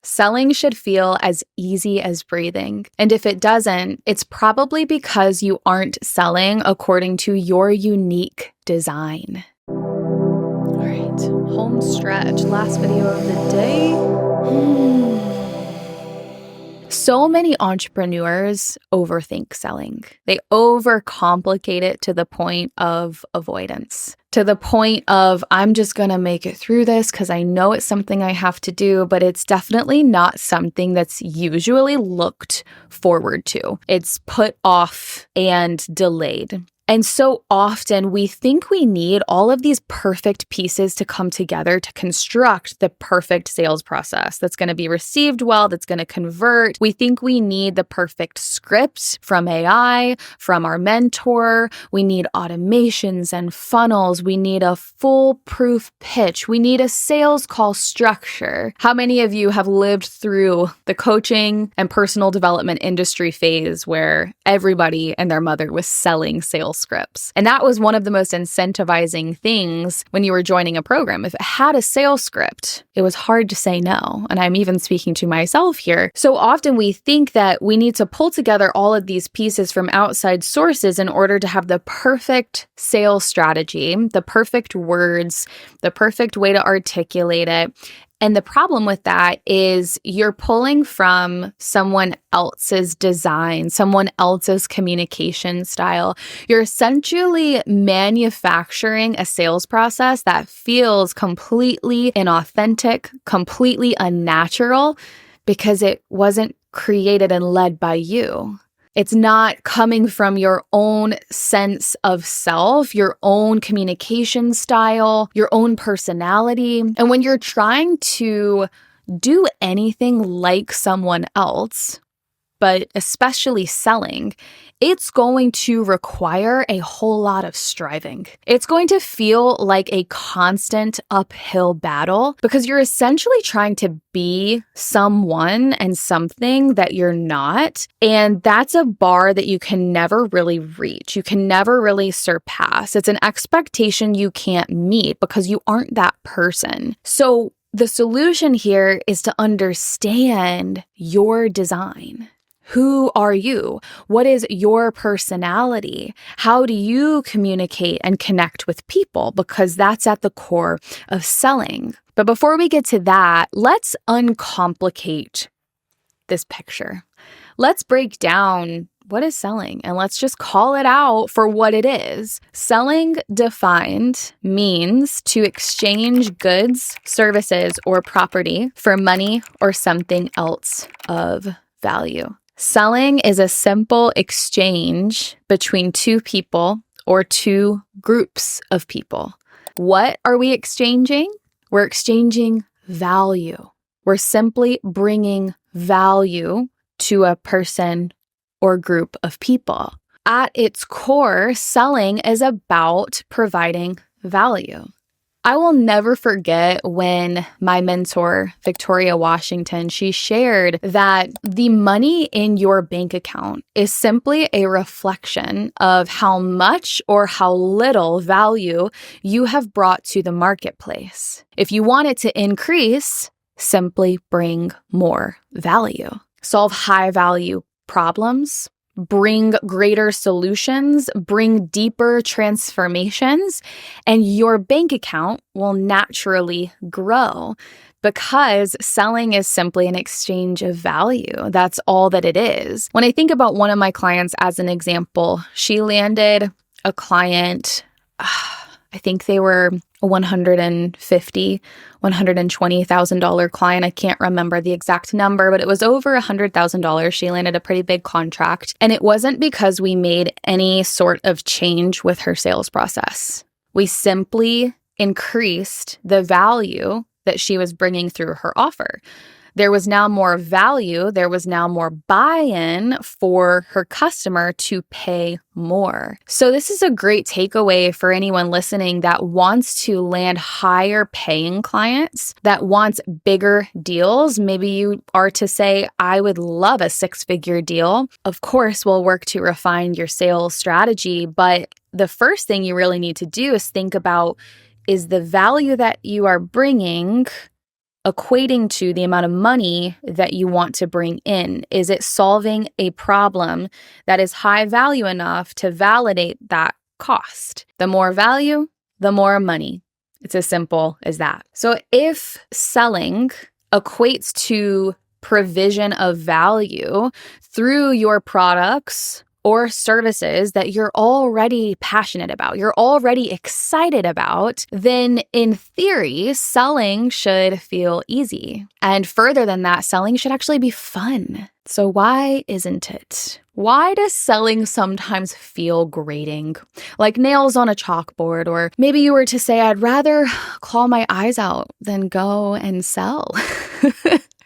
Selling should feel as easy as breathing. And if it doesn't, it's probably because you aren't selling according to your unique design. All right, home stretch, last video of the day. So many entrepreneurs overthink selling. They overcomplicate it to the point of avoidance, to the point of, I'm just going to make it through this because I know it's something I have to do, but it's definitely not something that's usually looked forward to. It's put off and delayed. And so often we think we need all of these perfect pieces to come together to construct the perfect sales process that's going to be received well, that's going to convert. We think we need the perfect script from AI, from our mentor. We need automations and funnels. We need a foolproof pitch. We need a sales call structure. How many of you have lived through the coaching and personal development industry phase where everybody and their mother was selling sales scripts? And that was one of the most incentivizing things when you were joining a program. If it had a sales script, it was hard to say no. And I'm even speaking to myself here. So often we think that we need to pull together all of these pieces from outside sources in order to have the perfect sales strategy, the perfect words, the perfect way to articulate it. And the problem with that is you're pulling from someone else's design, someone else's communication style. You're essentially manufacturing a sales process that feels completely inauthentic, completely unnatural, because it wasn't created and led by you. It's not coming from your own sense of self, your own communication style, your own personality. And when you're trying to do anything like someone else, but especially selling, it's going to require a whole lot of striving. It's going to feel like a constant uphill battle because you're essentially trying to be someone and something that you're not. And that's a bar that you can never really reach. You can never really surpass. It's an expectation you can't meet because you aren't that person. So the solution here is to understand your design. Who are you? What is your personality? How do you communicate and connect with people? Because that's at the core of selling. But before we get to that, let's uncomplicate this picture. Let's break down what is selling and let's just call it out for what it is. Selling defined means to exchange goods, services, or property for money or something else of value. Selling is a simple exchange between two people or two groups of people. What are we exchanging? We're exchanging value. We're simply bringing value to a person or group of people. At its core, selling is about providing value. I will never forget when my mentor, Victoria Washington, she shared that the money in your bank account is simply a reflection of how much or how little value you have brought to the marketplace. If you want it to increase, simply bring more value. Solve high value problems. Bring greater solutions, bring deeper transformations, and your bank account will naturally grow because selling is simply an exchange of value. That's all that it is. When I think about one of my clients as an example, she landed a client, I think they were a $150,000, $120,000 client. I can't remember the exact number, but it was over $100,000. She landed a pretty big contract. And it wasn't because we made any sort of change with her sales process. We simply increased the value that she was bringing through her offer. There was now more value. There was now more buy-in for her customer to pay more. So this is a great takeaway for anyone listening that wants to land higher paying clients, that wants bigger deals. Maybe you are to say, I would love a six-figure deal. Of course, we'll work to refine your sales strategy, but the first thing you really need to do is think about, is the value that you are bringing equating to the amount of money that you want to bring in? Is it solving a problem that is high value enough to validate that cost? The more value, the more money. It's as simple as that. So if selling equates to provision of value through your products or services that you're already passionate about, you're already excited about, then in theory, selling should feel easy. And further than that, selling should actually be fun. So why isn't it? Why does selling sometimes feel grating? Like nails on a chalkboard, or maybe you were to say, I'd rather claw my eyes out than go and sell.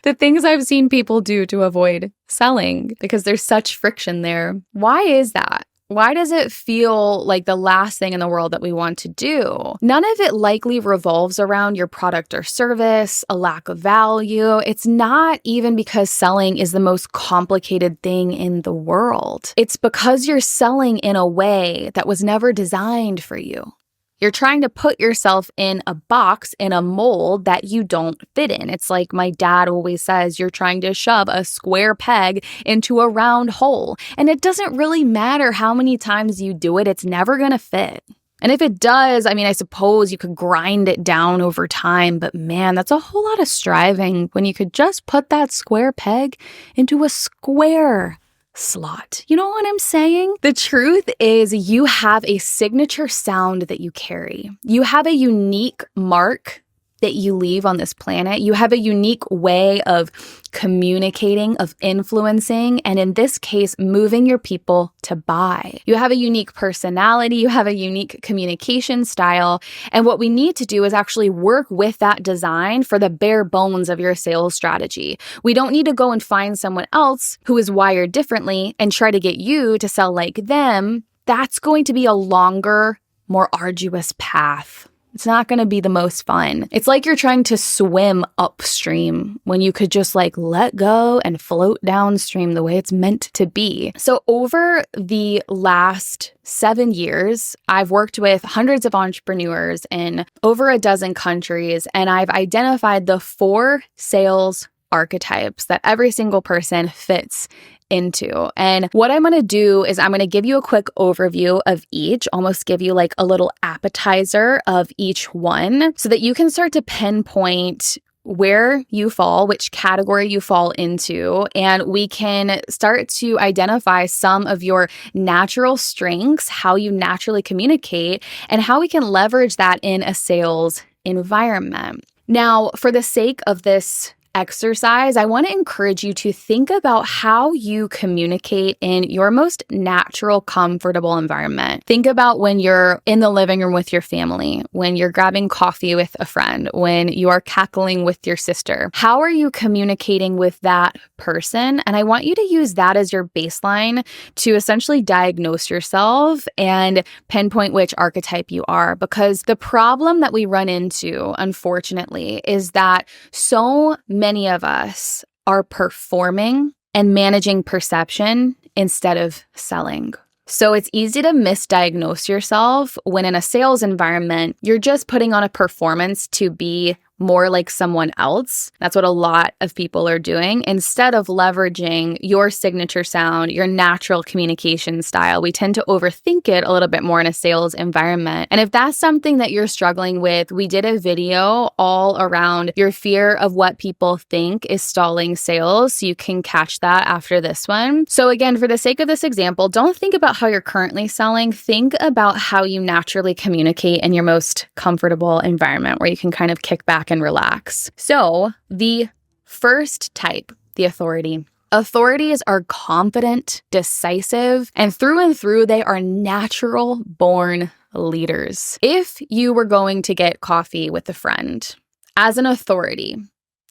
The things I've seen people do to avoid selling because there's such friction there. Why is that? Why does it feel like the last thing in the world that we want to do? None of it likely revolves around your product or service, a lack of value. It's not even because selling is the most complicated thing in the world. It's because you're selling in a way that was never designed for you. You're trying to put yourself in a box, in a mold that you don't fit in. It's like my dad always says, you're trying to shove a square peg into a round hole. And it doesn't really matter how many times you do it, it's never going to fit. And if it does, I suppose you could grind it down over time, but man, that's a whole lot of striving when you could just put that square peg into a square slot. You know what I'm saying? The truth is you have a signature sound that you carry. You have a unique mark that you leave on this planet. You have a unique way of communicating, of influencing, and in this case, moving your people to buy. You have a unique personality. You have a unique communication style. And what we need to do is actually work with that design for the bare bones of your sales strategy. We don't need to go and find someone else who is wired differently and try to get you to sell like them. That's going to be a longer, more arduous path. It's not going to be the most fun. It's like you're trying to swim upstream when you could just let go and float downstream the way it's meant to be. So over the last 7 years, I've worked with hundreds of entrepreneurs in over a dozen countries, and I've identified the 4 sales archetypes that every single person fits into. And what I'm going to do is I'm going to give you a quick overview of each, almost give you a little appetizer of each one so that you can start to pinpoint where you fall, which category you fall into, and we can start to identify some of your natural strengths, how you naturally communicate, and how we can leverage that in a sales environment. Now, for the sake of this exercise, I want to encourage you to think about how you communicate in your most natural, comfortable environment. Think about when you're in the living room with your family, when you're grabbing coffee with a friend, when you are cackling with your sister. How are you communicating with that person? And I want you to use that as your baseline to essentially diagnose yourself and pinpoint which archetype you are. Because the problem that we run into, unfortunately, is that so many of us are performing and managing perception instead of selling. So it's easy to misdiagnose yourself when in a sales environment, you're just putting on a performance to be more like someone else. That's what a lot of people are doing. Instead of leveraging your signature sound, your natural communication style, we tend to overthink it a little bit more in a sales environment. And if that's something that you're struggling with, we did a video all around your fear of what people think is stalling sales. So you can catch that after this one. So again, for the sake of this example, don't think about how you're currently selling. Think about how you naturally communicate in your most comfortable environment where you can kind of kick back and relax. So the first type, the authority. Authorities are confident, decisive, and through they are natural born leaders. If you were going to get coffee with a friend, as an authority,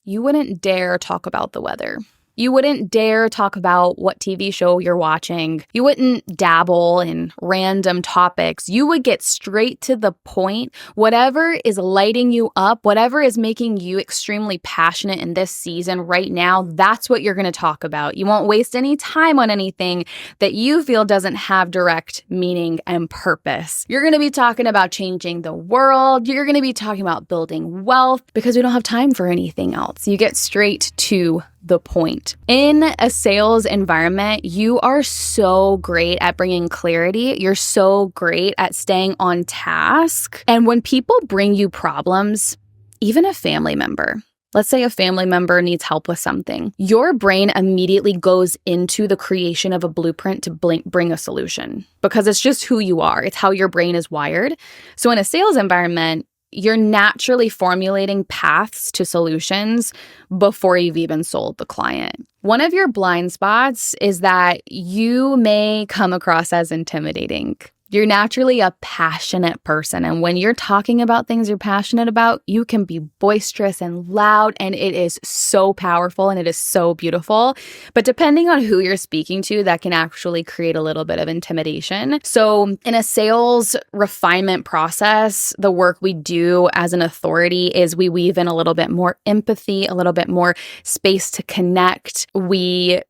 you wouldn't dare talk about the weather. You wouldn't dare talk about what TV show you're watching. You wouldn't dabble in random topics. You would get straight to the point. Whatever is lighting you up, whatever is making you extremely passionate in this season right now, that's what you're going to talk about. You won't waste any time on anything that you feel doesn't have direct meaning and purpose. You're going to be talking about changing the world. You're going to be talking about building wealth because we don't have time for anything else. You get straight to the point. In a sales environment, you are so great at bringing clarity. You're so great at staying on task. And when people bring you problems, even a family member, let's say a family member needs help with something, your brain immediately goes into the creation of a blueprint to bring a solution because it's just who you are. It's how your brain is wired. So in a sales environment, you're naturally formulating paths to solutions before you've even sold the client. One of your blind spots is that you may come across as intimidating. You're naturally a passionate person. And when you're talking about things you're passionate about, you can be boisterous and loud, and it is so powerful and it is so beautiful. But depending on who you're speaking to, that can actually create a little bit of intimidation. So in a sales refinement process, the work we do as an authority is we weave in a little bit more empathy, a little bit more space to connect. We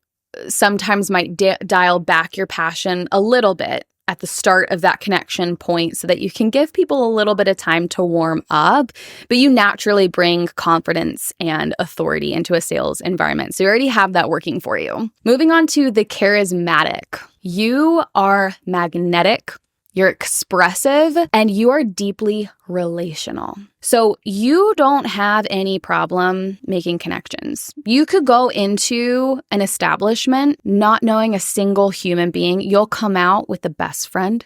sometimes might dial back your passion a little bit at the start of that connection point so that you can give people a little bit of time to warm up, but you naturally bring confidence and authority into a sales environment. So you already have that working for you. Moving on to the charismatic. You are magnetic, you're expressive, and you are deeply relational. So you don't have any problem making connections. You could go into an establishment not knowing a single human being. You'll come out with the best friend.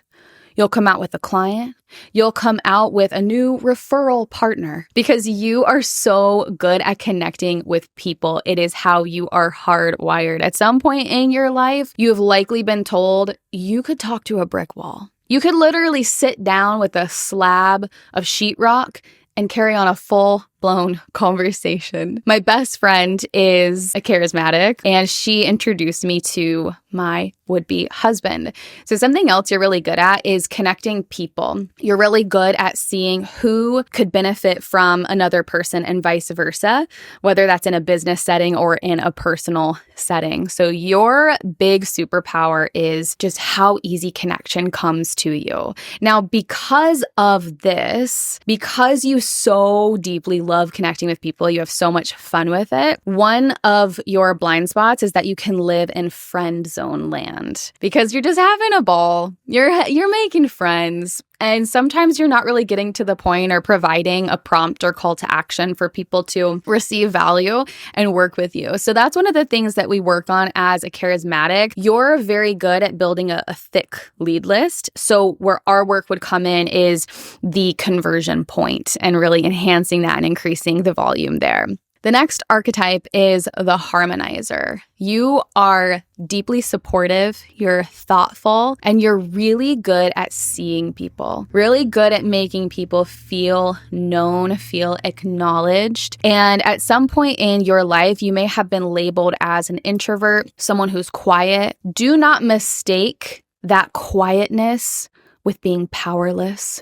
You'll come out with a client. You'll come out with a new referral partner because you are so good at connecting with people. It is how you are hardwired. At some point in your life, you have likely been told you could talk to a brick wall. You could literally sit down with a slab of sheetrock and carry on a full-blown conversation. My best friend is a charismatic, and she introduced me to my would-be husband. So something else you're really good at is connecting people. You're really good at seeing who could benefit from another person and vice versa, whether that's in a business setting or in a personal setting. So your big superpower is just how easy connection comes to you. Now, because of this, because you so deeply love connecting with people, you have so much fun with it, one of your blind spots is that you can live in friend zone land because you're just having a ball. You're making friends. And sometimes you're not really getting to the point or providing a prompt or call to action for people to receive value and work with you. So that's one of the things that we work on as a charismatic. You're very good at building a thick lead list. So where our work would come in is the conversion point and really enhancing that and increasing the volume there. The next archetype is the harmonizer. You are deeply supportive, you're thoughtful, and you're really good at seeing people, really good at making people feel known, feel acknowledged. And at some point in your life, you may have been labeled as an introvert, someone who's quiet. Do not mistake that quietness with being powerless.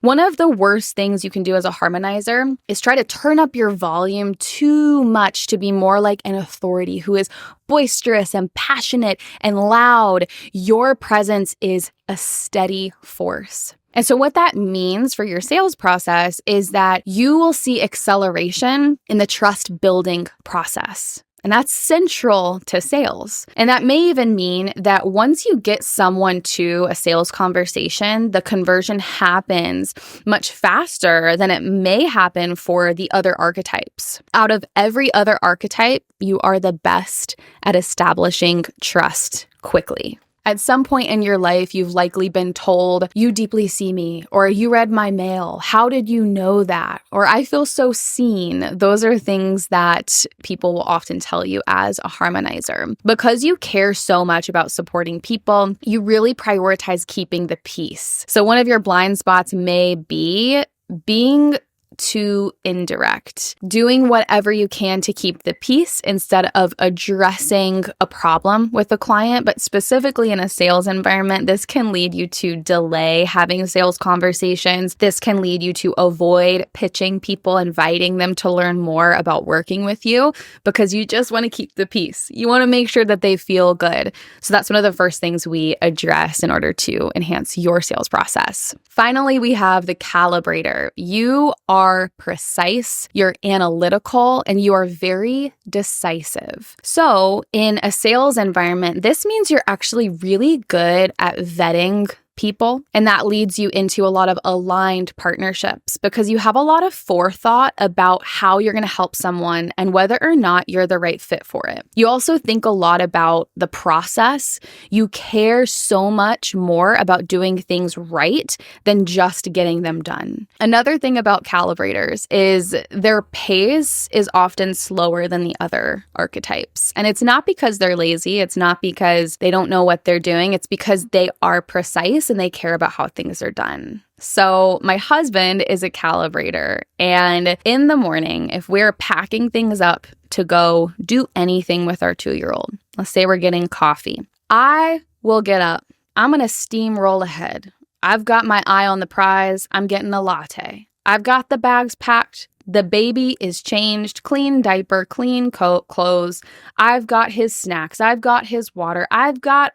One of the worst things you can do as a harmonizer is try to turn up your volume too much to be more like an authority who is boisterous and passionate and loud. Your presence is a steady force. And so what that means for your sales process is that you will see acceleration in the trust building process. And that's central to sales. And that may even mean that once you get someone to a sales conversation, the conversion happens much faster than it may happen for the other archetypes. Out of every other archetype, you are the best at establishing trust quickly. At some point in your life, you've likely been told, you deeply see me, or you read my mail. How did you know that? Or I feel so seen. Those are things that people will often tell you as a harmonizer. Because you care so much about supporting people, you really prioritize keeping the peace. So one of your blind spots may be being too indirect, doing whatever you can to keep the peace instead of addressing a problem with the client. But specifically in a sales environment, this can lead you to delay having sales conversations. This can lead you to avoid pitching people, inviting them to learn more about working with you because you just want to keep the peace. You want to make sure that they feel good. So that's one of the first things we address in order to enhance your sales process. Finally, we have the calibrator. You are precise, you're analytical, and you are very decisive. So in a sales environment, this means you're actually really good at vetting people, and that leads you into a lot of aligned partnerships because you have a lot of forethought about how you're going to help someone and whether or not you're the right fit for it. You also think a lot about the process. You care so much more about doing things right than just getting them done. Another thing about calibrators is their pace is often slower than the other archetypes. And it's not because they're lazy. It's not because they don't know what they're doing. It's because they are precise and they care about how things are done. So my husband is a calibrator, and in the morning, if we're packing things up to go do anything with our 2-year-old, let's say we're getting coffee, I will get up. I'm going to steamroll ahead. I've got my eye on the prize. I'm getting a latte. I've got the bags packed. The baby is changed, clean diaper, clean coat, clothes. I've got his snacks. I've got his water. I've got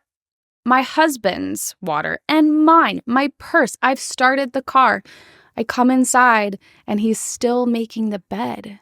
my husband's water and mine, my purse. I've started the car. I come inside and he's still making the bed.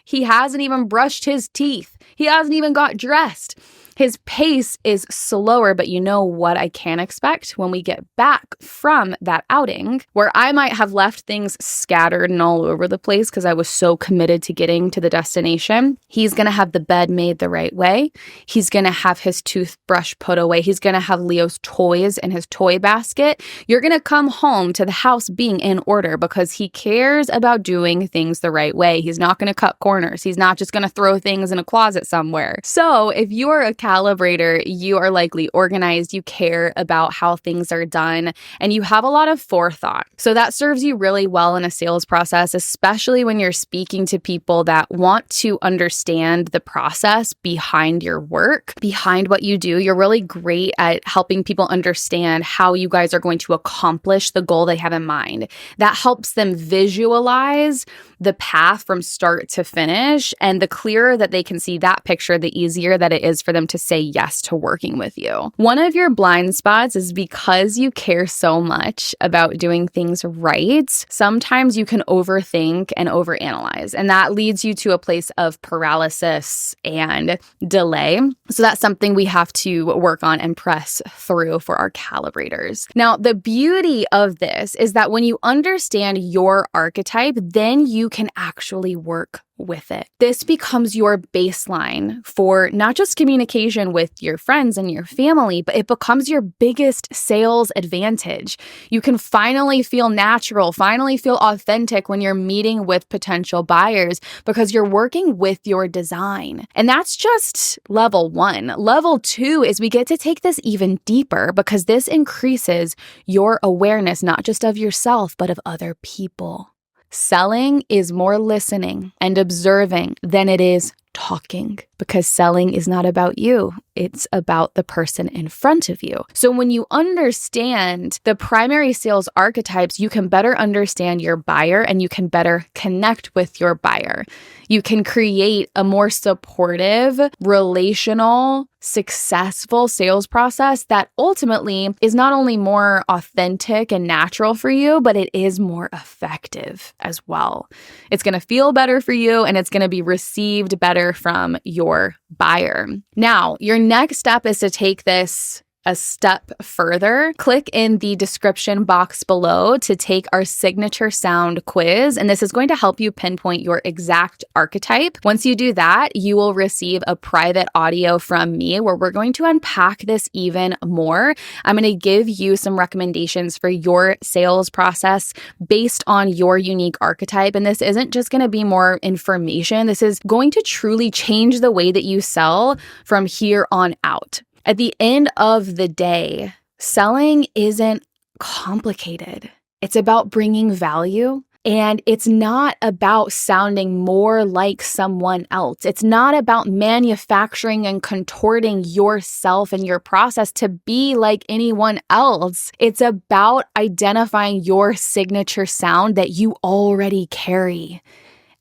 He hasn't even brushed his teeth. He hasn't even got dressed. His pace is slower, but you know what I can expect when we get back from that outing, where I might have left things scattered and all over the place because I was so committed to getting to the destination. He's going to have the bed made the right way. He's going to have his toothbrush put away. He's going to have Leo's toys in his toy basket. You're going to come home to the house being in order because he cares about doing things the right way. He's not going to cut corners. He's not just going to throw things in a closet somewhere. So if you are a calibrator, you are likely organized, you care about how things are done, and you have a lot of forethought. So that serves you really well in a sales process, especially when you're speaking to people that want to understand the process behind your work, behind what you do. You're really great at helping people understand how you guys are going to accomplish the goal they have in mind. That helps them visualize the path from start to finish, and the clearer that they can see that picture, the easier that it is for them to say yes to working with you. One of your blind spots is because you care so much about doing things right, sometimes you can overthink and overanalyze, and that leads you to a place of paralysis and delay. So that's something we have to work on and press through for our calibrators. Now, the beauty of this is that when you understand your archetype, then you can actually work with it. This becomes your baseline for not just communication with your friends and your family, but it becomes your biggest sales advantage. You can finally feel natural, finally feel authentic when you're meeting with potential buyers because you're working with your design. And that's just level 1. Level 2 is we get to take this even deeper because this increases your awareness, not just of yourself, but of other people. Selling is more listening and observing than it is talking, because selling is not about you. It's about the person in front of you. So when you understand the primary sales archetypes, you can better understand your buyer and you can better connect with your buyer. You can create a more supportive, relational, successful sales process that ultimately is not only more authentic and natural for you, but it is more effective as well. It's going to feel better for you and it's going to be received better from your buyer. Now, your next step is to take this a step further. Click in the description box below to take our signature sound quiz, and this is going to help you pinpoint your exact archetype. Once you do that, you will receive a private audio from me where we're going to unpack this even more. I'm going to give you some recommendations for your sales process based on your unique archetype, and this isn't just going to be more information. This is going to truly change the way that you sell from here on out. At the end of the day, selling isn't complicated. It's about bringing value And it's not about sounding more like someone else. It's not about manufacturing and contorting yourself and your process to be like anyone else. It's about identifying your signature sound that you already carry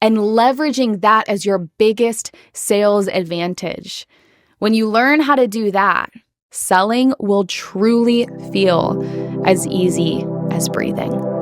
and leveraging that as your biggest sales advantage. When you learn how to do that, selling will truly feel as easy as breathing.